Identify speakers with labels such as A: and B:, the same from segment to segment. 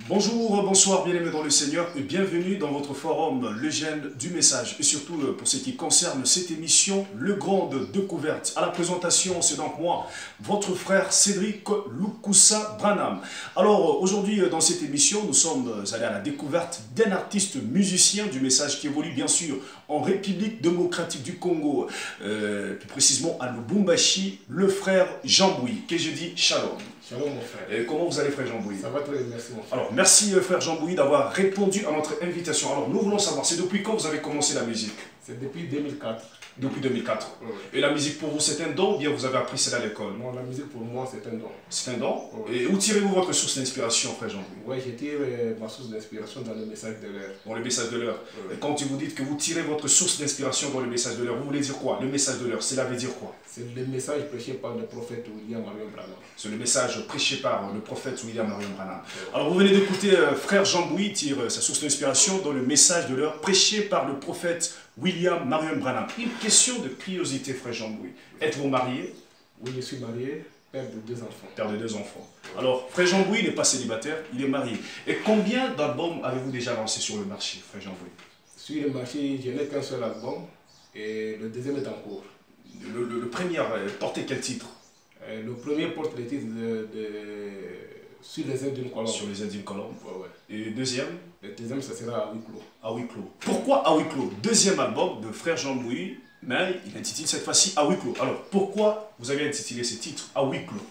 A: Bonjour, bonsoir, bien-aimés dans le Seigneur et bienvenue dans votre forum Le Gène du Message. Et surtout pour ce qui concerne cette émission, Le Grande Découverte. À la présentation, c'est donc moi, votre frère Cédric Lukusa Branham. Alors aujourd'hui dans cette émission, nous sommes allés à la découverte d'un artiste musicien du message qui évolue bien sûr en République démocratique du Congo, plus précisément à Lubumbashi, le frère Jean Bouy, que je dis shalom.
B: Shalom mon frère.
A: Et comment vous allez frère Jean Bouy?
B: Ça va très bien, merci mon frère.
A: Alors merci frère Jean Bouy d'avoir répondu à notre invitation. Alors nous voulons savoir, c'est depuis quand vous avez commencé la musique?
B: C'est depuis 2004.
A: Depuis 2004.
B: Oui.
A: Et la musique pour vous c'est un don ou bien vous avez appris cela à l'école?
B: Moi, la musique pour moi c'est un don.
A: C'est un don?
B: Oui.
A: Et où tirez-vous votre source d'inspiration frère Jean Bouy?
B: Oui, je tire ma source d'inspiration dans le message de l'heure.
A: Dans le message de l'heure.
B: Oui.
A: Et quand vous dites que vous tirez votre source d'inspiration dans le message de l'heure, vous voulez dire quoi? Le message de l'heure, cela veut dire quoi?
B: C'est le message prêché par le prophète William Marion Branham.
A: C'est le message prêché par le prophète William Marion Branham. Alors vous venez d'écouter frère Jean Bouy tire sa source d'inspiration dans le message de l'heure prêché par le prophète William Marion Branham. Une question de curiosité frère Jean Bouy. Êtes-vous marié?
B: Oui, je suis marié, père de 2 enfants.
A: Père de 2 enfants. Alors frère Jean Bouy n'est pas célibataire, il est marié. Et combien d'albums avez-vous déjà lancé sur le marché frère Jean Bouy?
B: Sur le marché, je n'ai qu'un seul album et le deuxième est en cours.
A: Le premier portait quel titre?
B: Le premier porte le titre Sur les ailes d'une colombe.
A: Sur les ailes d'une colombe.
B: Ouais.
A: Et le deuxième?
B: Le deuxième, ça sera à huis clos.
A: À huis clos. Pourquoi à huis clos? Deuxième album de frère Jean Bouy, mais il intitule cette fois-ci à huis clos. Alors pourquoi vous avez intitulé ce titre à huis clos?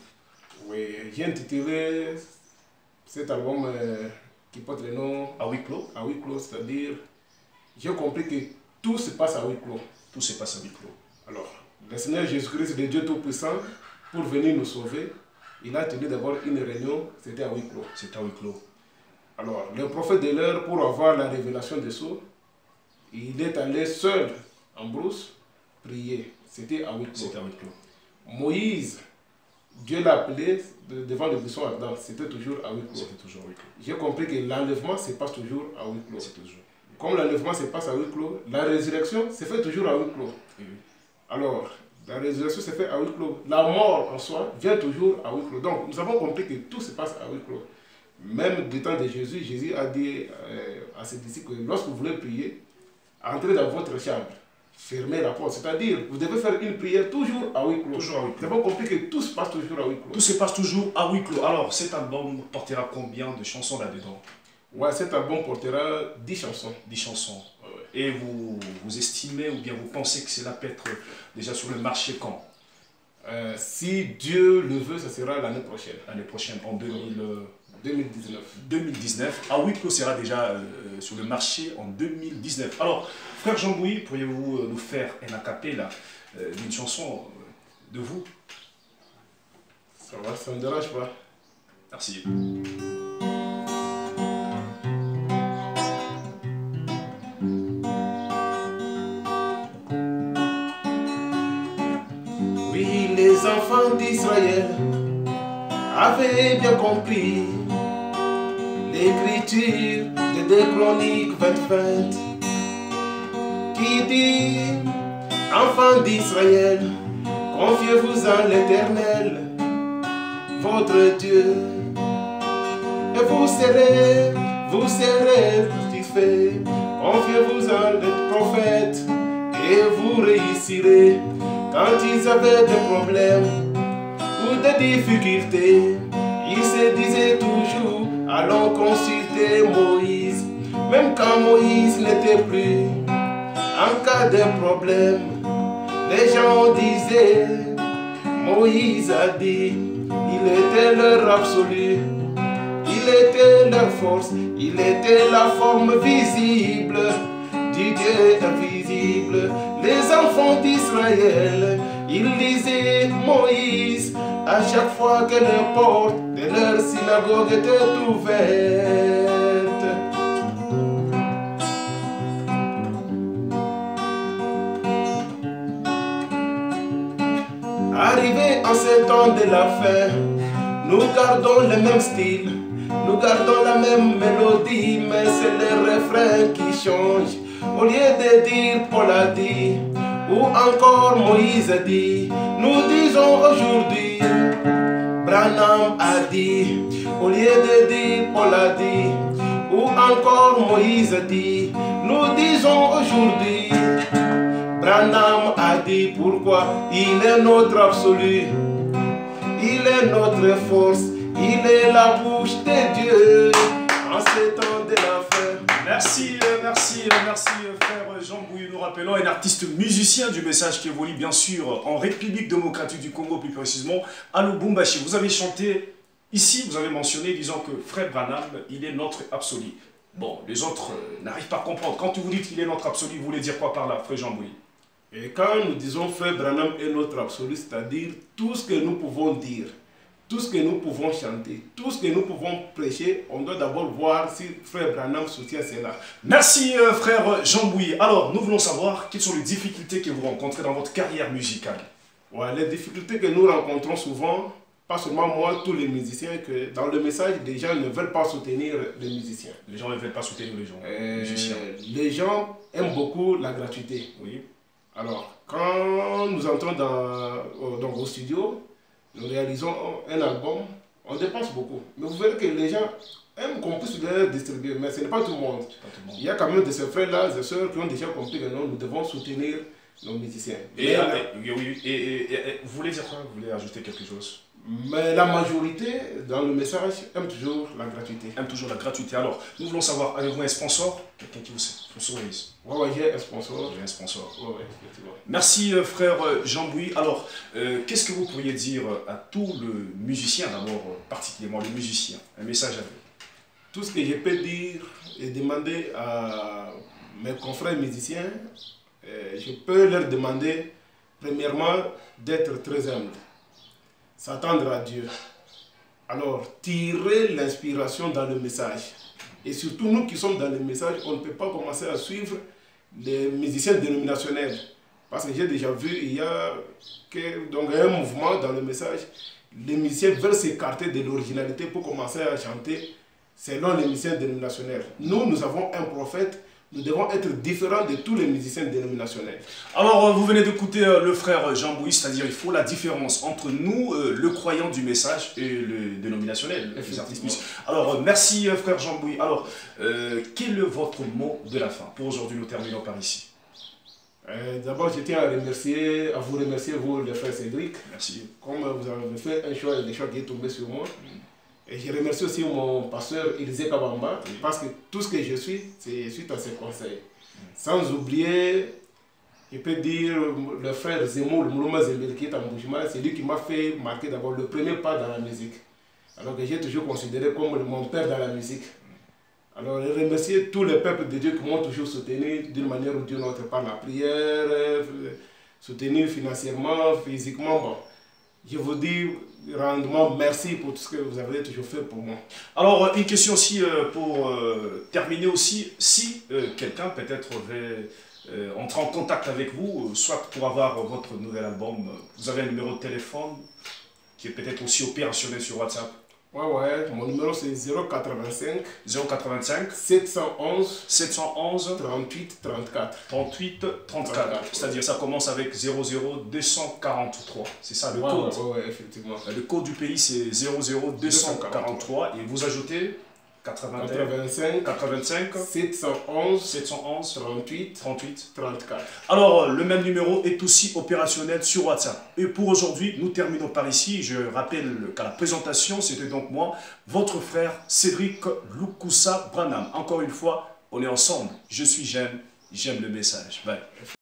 B: Oui, j'ai intitulé cet album qui porte le nom
A: À huis clos?
B: à huis clos, c'est-à-dire j'ai compris que tout se passe à huis clos.
A: Tout se passe à huis clos.
B: Alors, le Seigneur Jésus-Christ, le Dieu Tout-Puissant, pour venir nous sauver, il a tenu d'abord une réunion, c'était à huis clos.
A: C'est à huis clos.
B: Alors, le prophète de l'heure, pour avoir la révélation des sceaux, il est allé seul en brousse prier. C'était à huis clos.
A: C'était à huis clos.
B: Moïse, Dieu l'a appelé devant le buisson ardent, c'était toujours à huis clos.
A: C'était toujours à huis clos.
B: J'ai compris que l'enlèvement se passe toujours à huis clos.
A: C'est toujours.
B: Comme l'enlèvement se passe à huis clos, la résurrection se fait toujours à huis clos.
A: Oui.
B: Alors, la résurrection se fait à huis clos. La mort en soi vient toujours à huis clos. Donc, nous avons compris que tout se passe à huis clos. Même du temps de Jésus, Jésus a dit à ses disciples que lorsque vous voulez prier, entrez dans votre chambre, fermez la porte. C'est-à-dire, vous devez faire une prière toujours à huis clos.
A: Toujours à huis
B: Nous
A: clos.
B: avons compris que tout se passe toujours à huis clos.
A: Tout se passe toujours à huis clos. Alors cet album portera combien de chansons là-dedans?
B: Ouais, cet album portera 10 chansons.
A: 10 chansons.
B: Ouais.
A: Et vous estimez ou bien vous pensez que cela peut être déjà sur le marché quand?
B: Si Dieu le veut, ce sera l'année prochaine.
A: L'année prochaine, en
B: 2019.
A: 2019. À huis clos sera déjà sur le marché en 2019. Alors, frère Jean Bouy, pourriez-vous nous faire un acapella d'une chanson de vous?
B: Ça va, ça ne me dérange pas.
A: Merci.
B: Oui, les enfants d'Israël avaient bien compris l'écriture de 2 Chroniques 20-20 qui dit: enfants d'Israël, confiez-vous en l'Éternel, votre Dieu, et vous serez satisfaits. Confiez-vous en le prophète et vous réussirez. Quand ils avaient des problèmes ou des difficultés, ils se disaient toujours: allons consulter Moïse. Même quand Moïse n'était plus, en cas de problème, les gens disaient: Moïse a dit. Il était leur absolu, il était leur force, il était la forme visible du Dieu invisible. Les enfants d'Israël, ils lisaient Moïse à chaque fois que les portes de leur synagogue étaient ouvertes. Arrivé en ce temps de la fin, nous gardons le même style, nous gardons la même mélodie, mais c'est le refrain qui change. Au lieu de dire Paul a dit, ou encore Moïse a dit, nous disons aujourd'hui Branham a dit. Au lieu de dire Paul a dit, ou encore Moïse a dit, nous disons aujourd'hui, Branham a dit pourquoi il est notre absolu, il est notre force, il est la bouche de Dieu en ces temps de la fin.
A: Merci, frère Jean Bouilly. Nous rappelons un artiste musicien du message qui évolue bien sûr en République démocratique du Congo, plus précisément à Lubumbashi. Vous avez chanté ici, vous avez mentionné, disant que frère Branham, il est notre absolu. Bon, les autres n'arrivent pas à comprendre. Quand vous dites qu'il est notre absolu, vous voulez dire quoi par là, frère Jean Bouilly?
B: Et quand nous disons frère Branham est notre absolu, c'est-à-dire tout ce que nous pouvons dire, tout ce que nous pouvons chanter, tout ce que nous pouvons prêcher, on doit d'abord voir si frère Branham soutient cela.
A: Merci frère Jean Bouilly. Alors, nous voulons savoir quelles sont les difficultés que vous rencontrez dans votre carrière musicale.
B: Ouais, les difficultés que nous rencontrons souvent, pas seulement moi, tous les musiciens, que dans le message, les gens ne veulent pas soutenir les musiciens.
A: Les gens ne veulent pas soutenir les gens, les musiciens.
B: Les gens aiment beaucoup la gratuité.
A: Oui.
B: Alors, quand nous entrons dans au studio, nous réalisons un album, on dépense beaucoup. Mais vous verrez que les gens aiment qu'on puisse les distribuer, mais ce n'est pas tout le monde. Il y a quand même de ces frères-là, des sœurs qui ont déjà compris que nous devons soutenir nos musiciens.
A: Et vous voulez dire quoi? Vous voulez ajouter quelque chose?
B: Mais la majorité, dans le message, aime toujours la gratuité.
A: Aime toujours la gratuité. Alors, nous voulons savoir, avez-vous un sponsor? Quelqu'un qui vous sponsorise?
B: Oui, j'ai un sponsor.
A: J'ai un sponsor.
B: Ouais, effectivement.
A: Merci, frère Jean Bouilly. Alors, qu'est-ce que vous pourriez dire à tous les musiciens, d'abord, particulièrement les musiciens? Un message à vous.
B: Tout ce que je peux dire et demander à mes confrères musiciens, je peux leur demander, premièrement, d'être très humbles. S'attendre à Dieu. Alors, tirer l'inspiration dans le message. Et surtout, nous qui sommes dans le message, on ne peut pas commencer à suivre les musiciens dénominationnels. Parce que j'ai déjà vu, il y a un mouvement dans le message. Les musiciens veulent s'écarter de l'originalité pour commencer à chanter selon les musiciens dénominationnels. Nous avons un prophète. Nous devons être différents de tous les musiciens dénominationnels.
A: Alors, vous venez d'écouter le frère Jean Bouilly, c'est-à-dire il faut la différence entre nous, le croyant du message, et le dénominationnel, les artistes. Alors, merci frère Jean Bouilly. Alors, quel est votre mot de la fin? Pour aujourd'hui, nous terminons par ici.
B: D'abord, je tiens à vous remercier, vous, le frère Cédric.
A: Merci.
B: Comme vous avez fait un choix, des choix qui est tombé sur moi. Et je remercie aussi mon pasteur Élisée Kabamba, parce que tout ce que je suis, c'est suite à ses conseils. Sans oublier, je peux dire, le frère Zemmour, le Moulouma Zembele, qui est en Boujima, c'est lui qui m'a fait marquer d'abord le premier pas dans la musique. Alors que j'ai toujours considéré comme mon père dans la musique. Alors, je remercie tous les peuples de Dieu qui m'ont toujours soutenu d'une manière ou d'une autre, par la prière, soutenu financièrement, physiquement. Bon. Je vous dis rendement merci pour tout ce que vous avez toujours fait pour moi.
A: Alors, une question aussi pour terminer aussi. Si quelqu'un peut-être veut entrer en contact avec vous, soit pour avoir votre nouvel album, vous avez un numéro de téléphone qui est peut-être aussi opérationnel sur WhatsApp?
B: Ouais, mon numéro c'est 085 711 38 34.
A: C'est-à-dire ça commence avec 00243. C'est ça le code.
B: Ouais, effectivement.
A: Le code du pays c'est 00243 et vous ajoutez 85 711 38
B: 34.
A: Alors, le même numéro est aussi opérationnel sur WhatsApp. Et pour aujourd'hui, nous terminons par ici. Je rappelle qu'à la présentation, c'était donc moi, votre frère Cédric Lukusa Branham. Encore une fois, on est ensemble. Je suis jeune, j'aime le message. Bye.